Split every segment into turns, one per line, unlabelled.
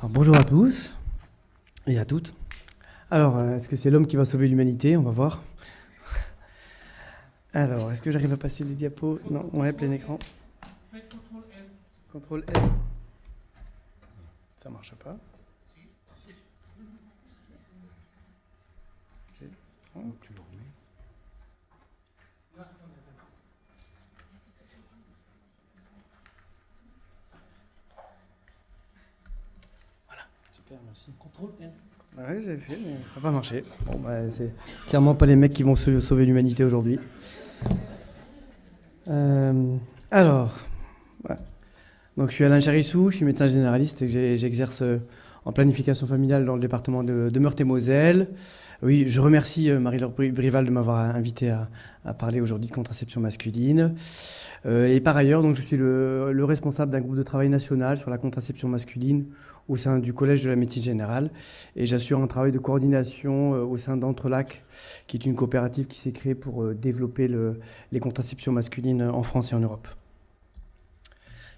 Alors, bonjour à tous et à toutes. Alors, est-ce que c'est l'homme qui va sauver l'humanité? On va voir. Alors, est-ce que j'arrive à passer les diapos? Non, ouais, plein écran.
Faites CTRL L.
CTRL L. Ça marche pas. Ok.
Tu le remets.
Voilà, super, merci.
CTRL L.
Ouais, j'avais fait, mais ça n'a pas marché. Bon, bah, c'est clairement pas les mecs qui vont sauver l'humanité aujourd'hui. Alors, voilà. Donc, je suis Alain Charissou, je suis médecin généraliste et j'exerce en planification familiale dans le département de Meurthe-et-Moselle. Oui, je remercie Marie-Laure Brival de m'avoir invité à parler aujourd'hui de contraception masculine. Et par ailleurs, donc, je suis le responsable d'un groupe de travail national sur la contraception masculine au sein du Collège de la médecine générale. Et j'assure un travail de coordination au sein d'Entrelac, qui est une coopérative qui s'est créée pour développer les contraceptions masculines en France et en Europe.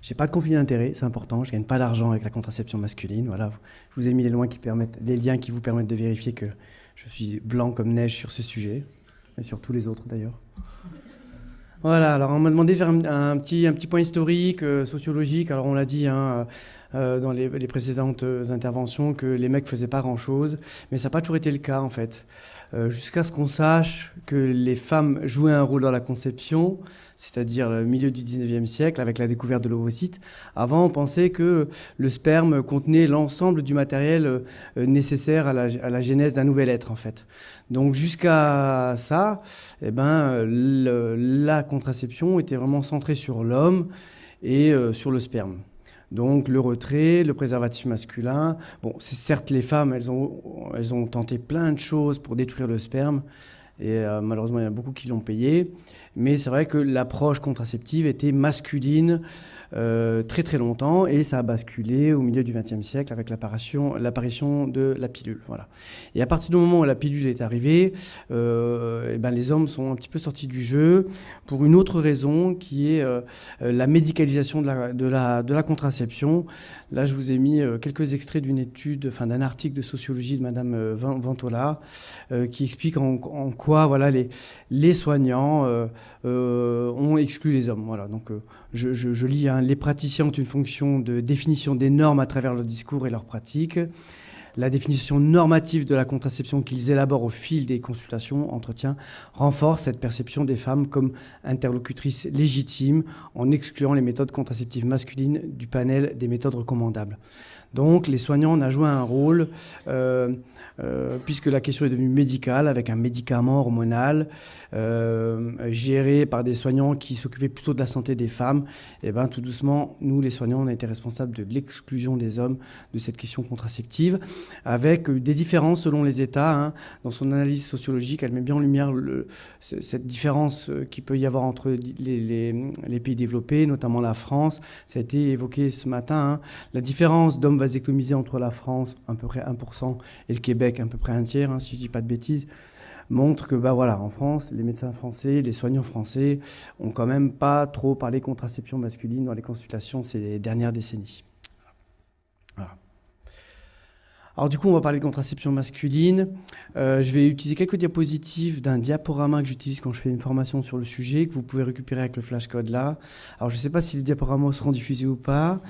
J'ai pas de conflit d'intérêt, c'est important. Je gagne pas d'argent avec la contraception masculine. Voilà, je vous ai mis les liens qui vous permettent de vérifier que je suis blanc comme neige sur ce sujet, et sur tous les autres d'ailleurs. Voilà, alors on m'a demandé de faire un petit point historique, sociologique. Alors on l'a dit dans les précédentes interventions que les mecs faisaient pas grand-chose, mais ça n'a pas toujours été le cas en fait. Jusqu'à ce qu'on sache que les femmes jouaient un rôle dans la conception, c'est-à-dire le milieu du 19e siècle, avec la découverte de l'ovocyte. Avant, on pensait que le sperme contenait l'ensemble du matériel nécessaire à la genèse d'un nouvel être, en fait. Donc jusqu'à ça, la contraception était vraiment centrée sur l'homme et sur le sperme. Donc le retrait, le préservatif masculin. Bon, c'est certes les femmes, elles ont tenté plein de choses pour détruire le sperme. Et malheureusement, il y en a beaucoup qui l'ont payé. Mais c'est vrai que l'approche contraceptive était masculine très très longtemps. Et ça a basculé au milieu du XXe siècle avec l'apparition de la pilule. Voilà. Et à partir du moment où la pilule est arrivée, les hommes sont un petit peu sortis du jeu pour une autre raison qui est la médicalisation de la contraception. Là, je vous ai mis quelques extraits d'une étude, d'un article de sociologie de Madame Ventola qui explique en quoi les soignants ont exclu les hommes. Voilà, donc je lis, les praticiens ont une fonction de définition des normes à travers leur discours et leurs pratiques. La définition normative de la contraception qu'ils élaborent au fil des consultations, entretiens, renforce cette perception des femmes comme interlocutrices légitimes en excluant les méthodes contraceptives masculines du panel des méthodes recommandables. Donc les soignants en ont joué un rôle puisque la question est devenue médicale avec un médicament hormonal géré par des soignants qui s'occupaient plutôt de la santé des femmes. Et tout doucement, nous les soignants, on a été responsables de l'exclusion des hommes de cette question contraceptive avec des différences selon les États. Dans son analyse sociologique, elle met bien en lumière cette différence qu'il peut y avoir entre les pays développés, notamment la France. Ça a été évoqué ce matin. La différence d'hommes vasectomisés entre la France, à peu près 1%, et le Québec, à peu près un tiers, si je ne dis pas de bêtises, montre que en France, les médecins français, les soignants français ont quand même pas trop parlé contraception masculine dans les consultations ces dernières décennies. Voilà. Alors du coup, on va parler de contraception masculine. Je vais utiliser quelques diapositives d'un diaporama que j'utilise quand je fais une formation sur le sujet, que vous pouvez récupérer avec le flashcode là. Alors je ne sais pas si les diaporamas seront diffusés ou pas.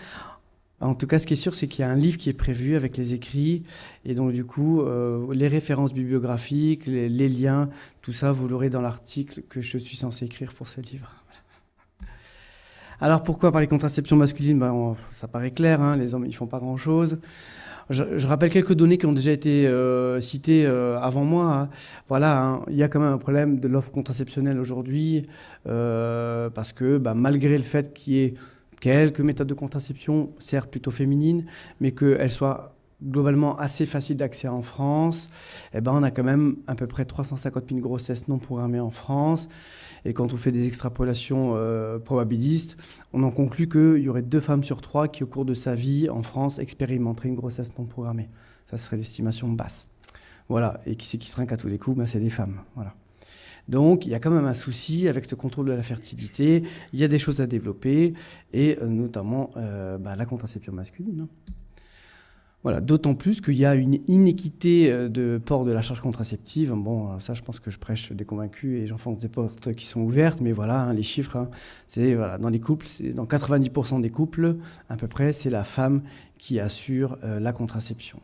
En tout cas, ce qui est sûr, c'est qu'il y a un livre qui est prévu avec les écrits. Et donc, du coup, les références bibliographiques, les liens, tout ça, vous l'aurez dans l'article que je suis censé écrire pour ce livre. Alors, pourquoi parler contraception masculine? Ça paraît clair, les hommes, ils font pas grand-chose. Je rappelle quelques données qui ont déjà été citées avant moi. Il y a quand même un problème de l'offre contraceptionnelle aujourd'hui parce que malgré le fait qu'il y ait quelques méthodes de contraception, certes plutôt féminines, mais qu'elles soient globalement assez faciles d'accès en France, on a quand même à peu près 350 000 grossesses non programmées en France. Et quand on fait des extrapolations probabilistes, on en conclut qu'il y aurait 2 femmes sur 3 qui, au cours de sa vie, en France, expérimenteraient une grossesse non programmée. Ça serait l'estimation basse. Voilà. Et qui c'est qui trinque à tous les coups? C'est les femmes. Voilà. Donc, il y a quand même un souci avec ce contrôle de la fertilité. Il y a des choses à développer, et notamment la contraception masculine. Voilà, d'autant plus qu'il y a une inéquité de port de la charge contraceptive. Bon, ça, je pense que je prêche des convaincus et j'enfonce des portes qui sont ouvertes, mais voilà, hein, les chiffres, hein, c'est voilà, dans les couples, dans 90% des couples, à peu près, c'est la femme qui assure la contraception.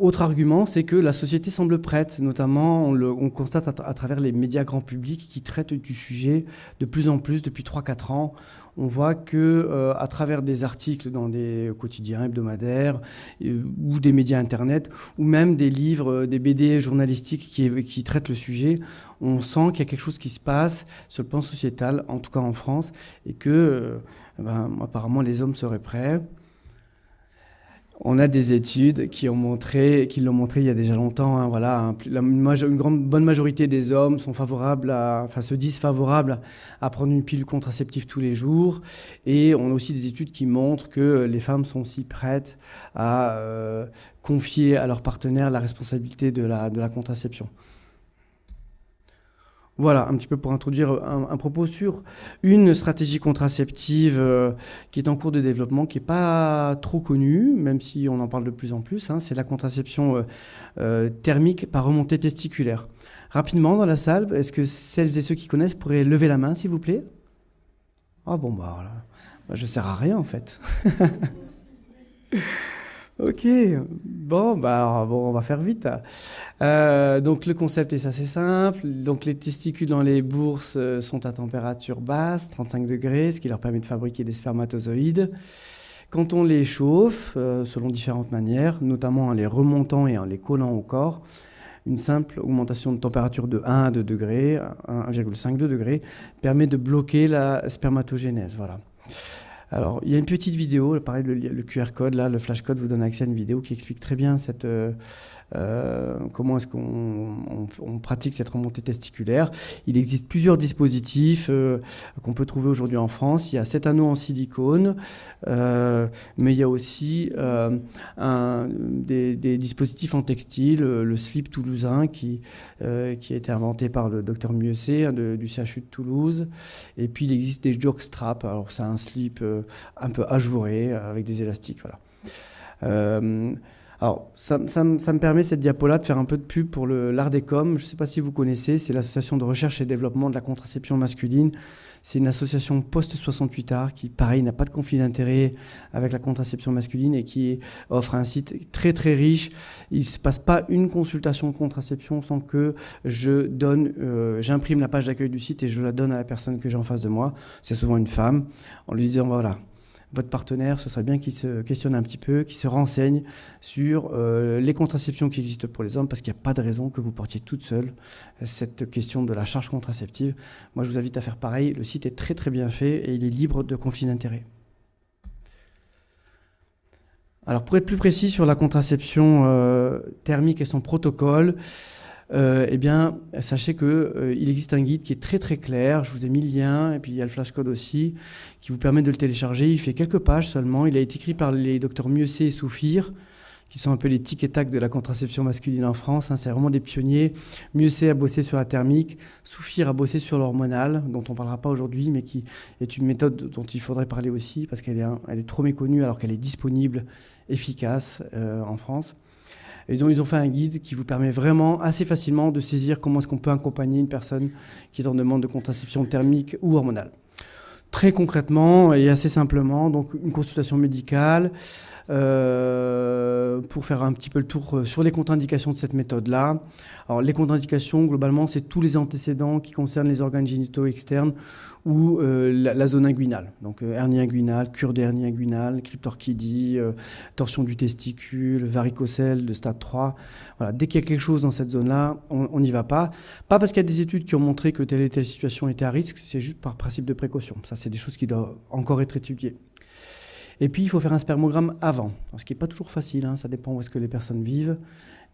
Autre argument, c'est que la société semble prête, notamment on constate à travers les médias grand public qui traitent du sujet de plus en plus depuis 3-4 ans. On voit que à travers des articles dans des quotidiens hebdomadaires ou des médias internet, ou même des livres, des BD journalistiques qui traitent le sujet, on sent qu'il y a quelque chose qui se passe sur le plan sociétal, en tout cas en France, et que apparemment les hommes seraient prêts. On a des études qui l'ont montré il y a déjà longtemps. Hein, voilà, une bonne majorité des hommes se disent favorables à prendre une pilule contraceptive tous les jours. Et on a aussi des études qui montrent que les femmes sont aussi prêtes à confier à leur partenaire la responsabilité de la contraception. Voilà, un petit peu pour introduire un propos sur une stratégie contraceptive qui est en cours de développement, qui n'est pas trop connue, même si on en parle de plus en plus. Hein, c'est la contraception thermique par remontée testiculaire. Rapidement, dans la salle, est-ce que celles et ceux qui connaissent pourraient lever la main, s'il vous plaît? Ah bon, voilà. Je ne sers à rien, en fait. Ok, bon, on va faire vite. Donc le concept est assez simple. Donc les testicules dans les bourses sont à température basse, 35 degrés, ce qui leur permet de fabriquer des spermatozoïdes. Quand on les chauffe, selon différentes manières, notamment en les remontant et en les collant au corps, une simple augmentation de température de 1 à 2 degrés, 1,5-2 degrés, permet de bloquer la spermatogénèse. Voilà. Alors, il y a une petite vidéo, pareil, le QR code, là, le flash code vous donne accès à une vidéo qui explique très bien comment est-ce qu'on pratique cette remontée testiculaire. Il existe plusieurs dispositifs qu'on peut trouver aujourd'hui en France. Il y a 7 anneaux en silicone, mais il y a aussi des dispositifs en textile, le slip toulousain qui a été inventé par le docteur Mieuxet du CHU de Toulouse. Et puis, il existe des jockstraps. Alors, c'est un slip un peu ajouré avec des élastiques. Voilà. Alors, ça me permet, cette diapo-là, de faire un peu de pub pour l'Ardecom. Je ne sais pas si vous connaissez, c'est l'Association de recherche et développement de la contraception masculine. C'est une association post-68 qui, pareil, n'a pas de conflit d'intérêt avec la contraception masculine et qui offre un site très, très riche. Il ne se passe pas une consultation de contraception sans que j'imprime la page d'accueil du site et je la donne à la personne que j'ai en face de moi. C'est souvent une femme, en lui disant, voilà, votre partenaire, ce serait bien qu'il se questionne un petit peu, qu'il se renseigne sur les contraceptions qui existent pour les hommes, parce qu'il n'y a pas de raison que vous portiez toute seule cette question de la charge contraceptive. Moi, je vous invite à faire pareil. Le site est très, très bien fait et il est libre de conflit d'intérêt. Alors, pour être plus précis sur la contraception thermique et son protocole, sachez qu'il existe un guide qui est très très clair. Je vous ai mis le lien et puis il y a le flashcode aussi qui vous permet de le télécharger. Il fait quelques pages seulement. Il a été écrit par les docteurs Mieuxet et Soufir, qui sont un peu les tic et tac de la contraception masculine en France. Hein. C'est vraiment des pionniers. Mieuxet a bossé sur la thermique. Soufir a bossé sur l'hormonal, dont on ne parlera pas aujourd'hui, mais qui est une méthode dont il faudrait parler aussi parce qu'elle est trop méconnue alors qu'elle est disponible, efficace en France. Et donc, ils ont fait un guide qui vous permet vraiment assez facilement de saisir comment est-ce qu'on peut accompagner une personne qui est en demande de contraception thermique ou hormonale. Très concrètement et assez simplement, donc une consultation médicale pour faire un petit peu le tour sur les contre-indications de cette méthode-là. Alors, les contre-indications, globalement, c'est tous les antécédents qui concernent les organes génitaux externes ou la zone inguinale. Donc, hernie inguinale, cure d'hernie inguinale, cryptorchidie, torsion du testicule, varicocèle de stade 3. Voilà, dès qu'il y a quelque chose dans cette zone-là, on n'y va pas. Pas parce qu'il y a des études qui ont montré que telle et telle situation était à risque, c'est juste par principe de précaution. Ça, c'est des choses qui doivent encore être étudiées. Et puis, il faut faire un spermogramme avant, ce qui n'est pas toujours facile, hein, ça dépend où est-ce que les personnes vivent,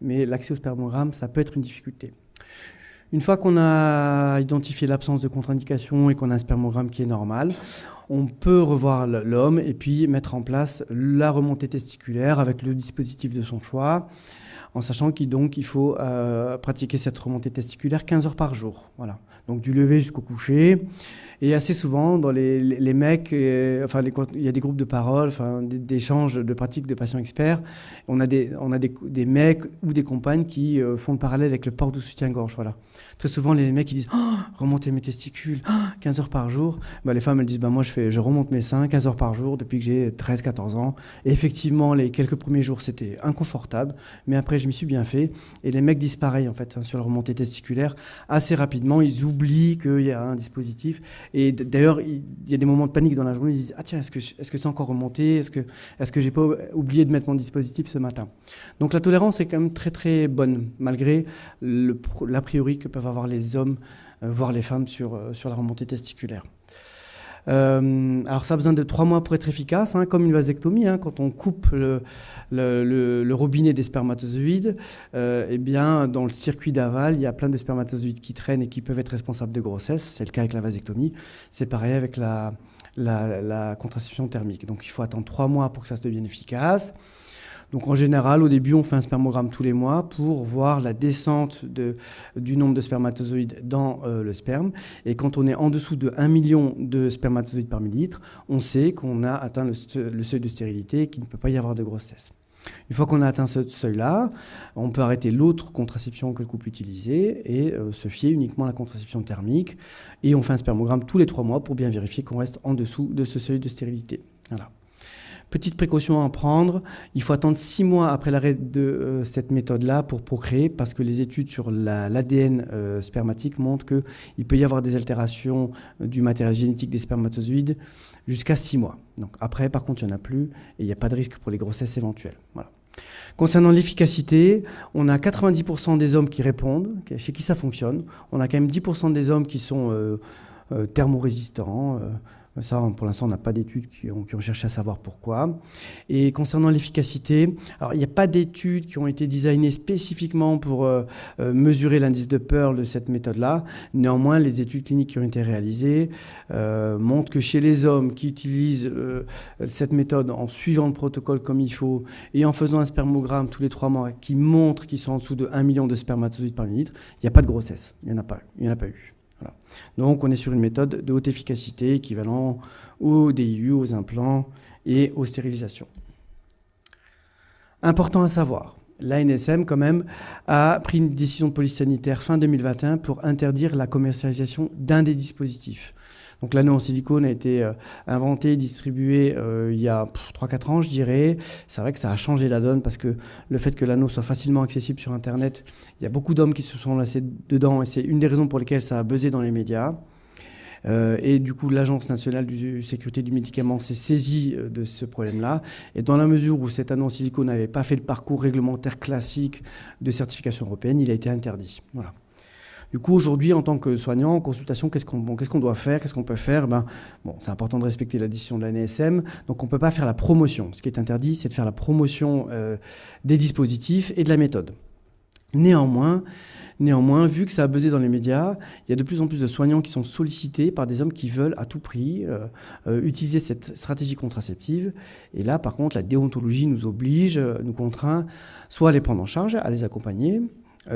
mais l'accès au spermogramme, ça peut être une difficulté. Une fois qu'on a identifié l'absence de contre-indication et qu'on a un spermogramme qui est normal, on peut revoir l'homme et puis mettre en place la remontée testiculaire avec le dispositif de son choix. en sachant qu'il faut pratiquer cette remontée testiculaire 15 heures par jour. Voilà. Donc du lever jusqu'au coucher. Et assez souvent, dans les mecs, il y a des groupes de parole, d'échanges de pratiques de patients experts. On a des mecs ou des compagnes qui font le parallèle avec le port de soutien-gorge. Voilà. Très souvent, les mecs ils disent remonter mes testicules, 15 heures par jour. Les femmes elles disent moi je remonte mes seins 15 heures par jour depuis que j'ai 13-14 ans. Et effectivement, les quelques premiers jours c'était inconfortable, mais après je m'y suis bien fait. Et les mecs disent pareil en fait sur la remontée testiculaire. Assez rapidement, ils oublient qu'il y a un dispositif. Et d'ailleurs, il y a des moments de panique dans la journée. Ils disent tiens, est-ce que c'est encore remonté? Est-ce que j'ai pas oublié de mettre mon dispositif ce matin? Donc la tolérance est quand même très très bonne, malgré l'a priori que peuvent avoir les hommes, voire les femmes, sur la remontée testiculaire. Alors ça a besoin de 3 mois pour être efficace, comme une vasectomie. Quand on coupe le robinet des spermatozoïdes, dans le circuit d'aval, il y a plein de spermatozoïdes qui traînent et qui peuvent être responsables de grossesse. C'est le cas avec la vasectomie. C'est pareil avec la contraception thermique. Donc il faut attendre 3 mois pour que ça se devienne efficace. Donc en général, au début, on fait un spermogramme tous les mois pour voir la descente du nombre de spermatozoïdes dans le sperme. Et quand on est en dessous de 1 million de spermatozoïdes par millilitre, on sait qu'on a atteint le seuil de stérilité et qu'il ne peut pas y avoir de grossesse. Une fois qu'on a atteint ce seuil-là, on peut arrêter l'autre contraception que le couple utilisait et se fier uniquement à la contraception thermique. Et on fait un spermogramme tous les 3 mois pour bien vérifier qu'on reste en dessous de ce seuil de stérilité. Voilà. Petite précaution à en prendre, il faut attendre 6 mois après l'arrêt de cette méthode-là pour procréer, parce que les études sur l'ADN spermatique montrent qu'il peut y avoir des altérations du matériel génétique des spermatozoïdes jusqu'à 6 mois. Donc après, par contre, il n'y en a plus et il n'y a pas de risque pour les grossesses éventuelles. Voilà. Concernant l'efficacité, on a 90% des hommes qui répondent, chez qui ça fonctionne. On a quand même 10% des hommes qui sont thermorésistants. Ça, pour l'instant, on n'a pas d'études qui ont cherché à savoir pourquoi. Et concernant l'efficacité, alors il n'y a pas d'études qui ont été designées spécifiquement pour mesurer l'indice de Pearl de cette méthode-là. Néanmoins, les études cliniques qui ont été réalisées montrent que chez les hommes qui utilisent cette méthode en suivant le protocole comme il faut et en faisant un spermogramme tous les 3 mois qui montre qu'ils sont en dessous de 1 million de spermatozoïdes par millilitre, il n'y a pas de grossesse. Il n'y en a pas eu. Voilà. Donc on est sur une méthode de haute efficacité équivalent aux DIU, aux implants et aux stérilisations. Important à savoir, l'ANSM quand même a pris une décision de police sanitaire fin 2021 pour interdire la commercialisation d'un des dispositifs. Donc l'anneau en silicone a été inventé et distribué il y a 3-4 ans, je dirais. C'est vrai que ça a changé la donne parce que le fait que l'anneau soit facilement accessible sur Internet, il y a beaucoup d'hommes qui se sont lancés dedans et c'est une des raisons pour lesquelles ça a buzzé dans les médias. Et du coup, l'Agence nationale de sécurité du médicament s'est saisie de ce problème-là. Et dans la mesure où cet anneau en silicone n'avait pas fait le parcours réglementaire classique de certification européenne, il a été interdit. Voilà. Du coup, aujourd'hui, en tant que soignant, en consultation, qu'est-ce qu'on doit faire? Qu'est-ce qu'on peut faire? C'est important de respecter la décision de l'ANSM. Donc, on ne peut pas faire la promotion. Ce qui est interdit, c'est de faire la promotion des dispositifs et de la méthode. Néanmoins, vu que ça a buzzé dans les médias, il y a de plus en plus de soignants qui sont sollicités par des hommes qui veulent à tout prix utiliser cette stratégie contraceptive. Et là, par contre, la déontologie nous oblige, nous contraint, soit à les prendre en charge, à les accompagner,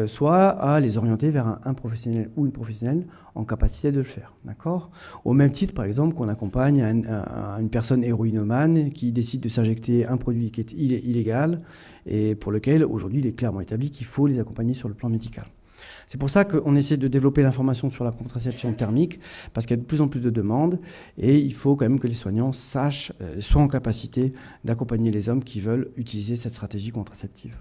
soit à les orienter vers un professionnel ou une professionnelle en capacité de le faire. D'accord ? Au même titre, par exemple, qu'on accompagne une personne héroïnomane qui décide de s'injecter un produit qui est illégal et pour lequel, aujourd'hui, il est clairement établi qu'il faut les accompagner sur le plan médical. C'est pour ça qu'on essaie de développer l'information sur la contraception thermique, parce qu'il y a de plus en plus de demandes, et il faut quand même que les soignants soient en capacité d'accompagner les hommes qui veulent utiliser cette stratégie contraceptive.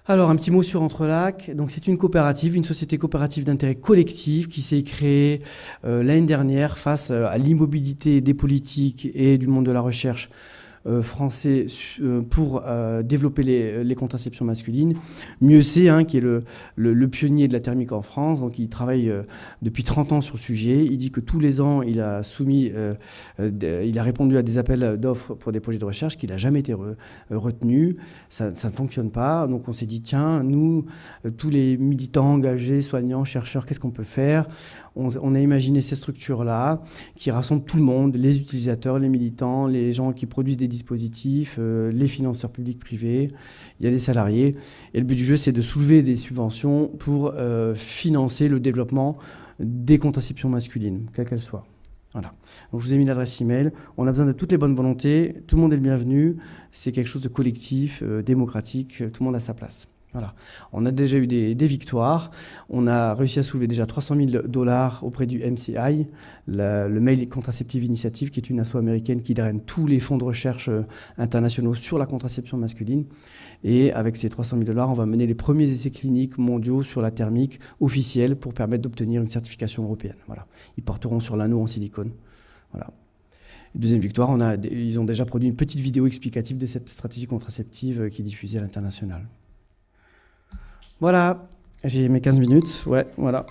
Alors, un petit mot sur Entrelacs. Donc, c'est une coopérative, une société coopérative d'intérêt collectif qui s'est créée l'année dernière face à l'immobilité des politiques et du monde de la recherche français pour développer les contraceptions masculines. Mieux c'est, qui est le pionnier de la thermique en France, donc il travaille depuis 30 ans sur le sujet. Il dit que tous les ans, il a répondu à des appels d'offres pour des projets de recherche qui n'a jamais été retenu. Ça ne fonctionne pas. Donc on s'est dit, tiens, nous, tous les militants engagés, soignants, chercheurs, qu'est-ce qu'on peut faire ? On a imaginé ces structures-là qui rassemblent tout le monde, les utilisateurs, les militants, les gens qui produisent des dispositifs, les financeurs publics privés, il y a des salariés. Et le but du jeu, c'est de soulever des subventions pour financer le développement des contraceptions masculines, quelles qu'elles soient. Voilà. Donc je vous ai mis l'adresse email. On a besoin de toutes les bonnes volontés. Tout le monde est le bienvenu. C'est quelque chose de collectif, démocratique. Tout le monde a sa place. Voilà. On a déjà eu des victoires. On a réussi à soulever déjà $300 000 auprès du MCI, le Male Contraceptive Initiative, qui est une asso américaine qui draine tous les fonds de recherche internationaux sur la contraception masculine. Et avec ces $300 000, on va mener les premiers essais cliniques mondiaux sur la thermique officielle pour permettre d'obtenir une certification européenne. Voilà. Ils porteront sur l'anneau en silicone. Voilà. Deuxième victoire, ils ont déjà produit une petite vidéo explicative de cette stratégie contraceptive qui est diffusée à l'international. Voilà, j'ai mes 15 minutes. Ouais, voilà.